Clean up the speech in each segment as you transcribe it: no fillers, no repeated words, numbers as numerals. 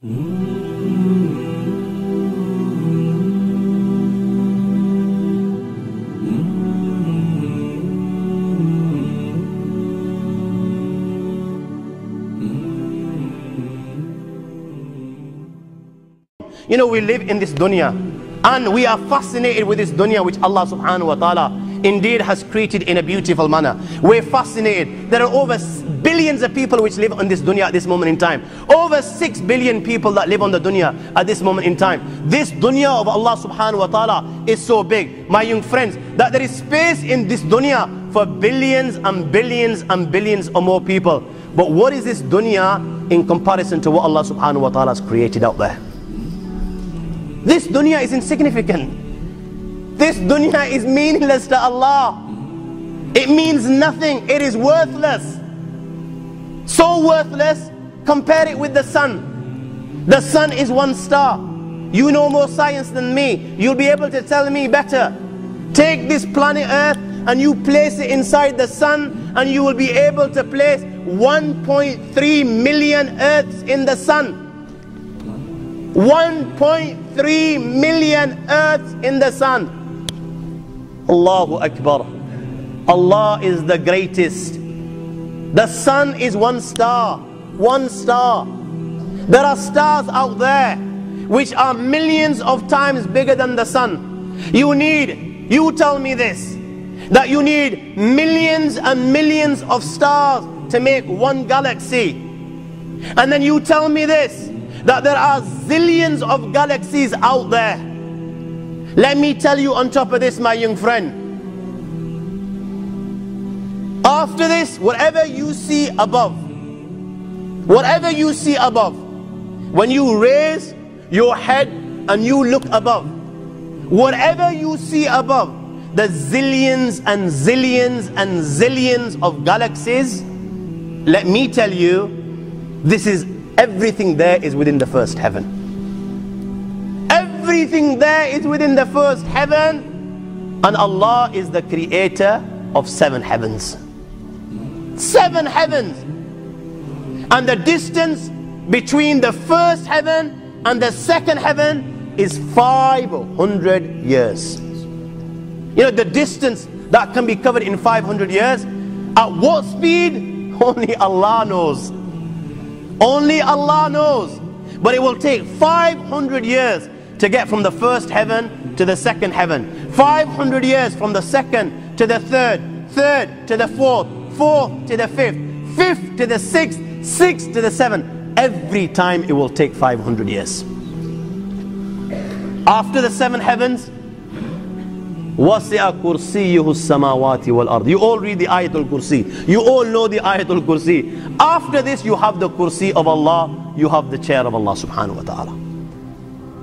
You know, we live in this dunya and we are fascinated with this dunya which Allah subhanahu wa ta'ala indeed has created in a beautiful manner. We're fascinated. There are over billions of people which live on this dunya at this moment in time. Over 6 billion people that live on the dunya at this moment in time. This dunya of Allah subhanahu wa ta'ala is so big, my young friends, that there is space in this dunya for billions and billions and billions or more people. But what is this dunya in comparison to what Allah subhanahu wa ta'ala has created out there? This dunya is insignificant. This dunya is meaningless to Allah. It means nothing. It is worthless. So worthless, compare it with the sun. The sun is one star. You know more science than me. You'll be able to tell me better. Take this planet Earth and you place it inside the sun, and you will be able to place 1.3 million Earths in the sun. 1.3 million Earths in the sun. Allahu Akbar. Allah is the greatest. The sun is one star. One star. There are stars out there which are millions of times bigger than the sun. You tell me this, that you need millions and millions of stars to make one galaxy. And then you tell me this, that there are zillions of galaxies out there. Let me tell you on top of this, my young friend, after this, whatever you see above, when you raise your head and you look above, whatever you see above, the zillions and zillions and zillions of galaxies, let me tell you, this is everything there is within the first heaven. Everything there is within the first heaven. And Allah is the creator of 7 heavens. 7 heavens. And the distance between the first heaven and the second heaven is 500 years. You know, the distance that can be covered in 500 years, at what speed? Only Allah knows. Only Allah knows. But it will take 500 years to get from the first heaven to the second heaven. 500 years from the second to the third, third to the fourth, fourth to the fifth, fifth to the sixth, sixth to the seventh. Every time it will take 500 years. After the 7 heavens, وَسِعَ كُرْسِيُّهُ السَّمَاوَاتِ وَالْأَرْضِ. You all read the Ayatul Kursi. You all know the Ayatul Kursi. After this, you have the Kursi of Allah. You have the chair of Allah subhanahu wa ta'ala.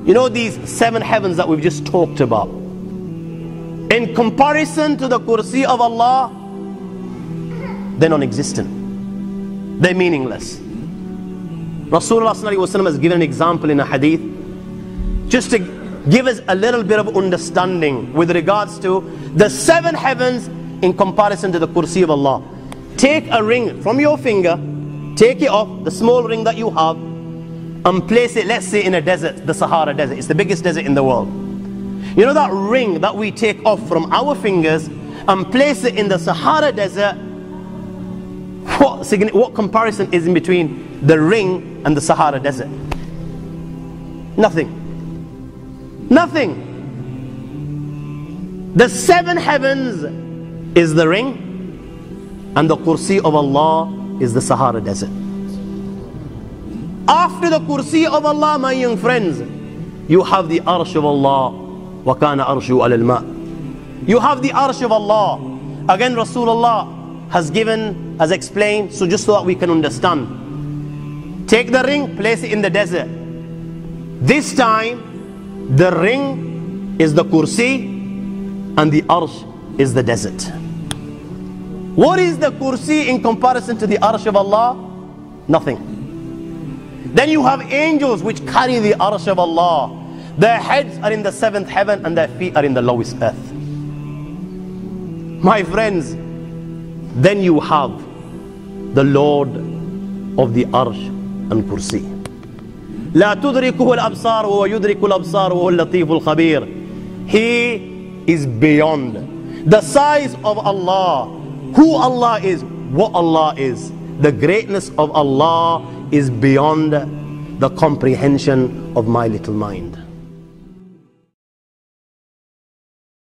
You know these 7 heavens that we've just talked about, in comparison to the Kursi of Allah, they're non-existent. They're meaningless. Rasulullah sallallahu alaihi wasallam has given an example in a hadith, just to give us a little bit of understanding with regards to the 7 heavens in comparison to the Kursi of Allah. Take a ring from your finger, take it off, the small ring that you have, and place it, let's say, in a desert, the Sahara Desert. It's the biggest desert in the world. You know that ring that we take off from our fingers and place it in the Sahara Desert? What comparison is in between the ring and the Sahara Desert? Nothing. Nothing. The 7 heavens is the ring, and the Kursi of Allah is the Sahara Desert. After the Kursi of Allah, my young friends, you have the Arsh of Allah. وَكَانَ أَرْشُهُ عَلَى الْمَاءِ. You have the Arsh of Allah. Again, Rasulullah has explained, so just so that we can understand. Take the ring, place it in the desert. This time, the ring is the Kursi and the Arsh is the desert. What is the Kursi in comparison to the Arsh of Allah? Nothing. Then you have angels which carry the Arsh of Allah. Their heads are in the 7th heaven and their feet are in the lowest earth. My friends, then you have the Lord of the Arsh and Kursi. لا تدركه الأبصار وهو يدرك الأبصار وهو اللطيف الخبير. He is beyond the size of Allah, who Allah is, what Allah is. The greatness of Allah is beyond the comprehension of my little mind.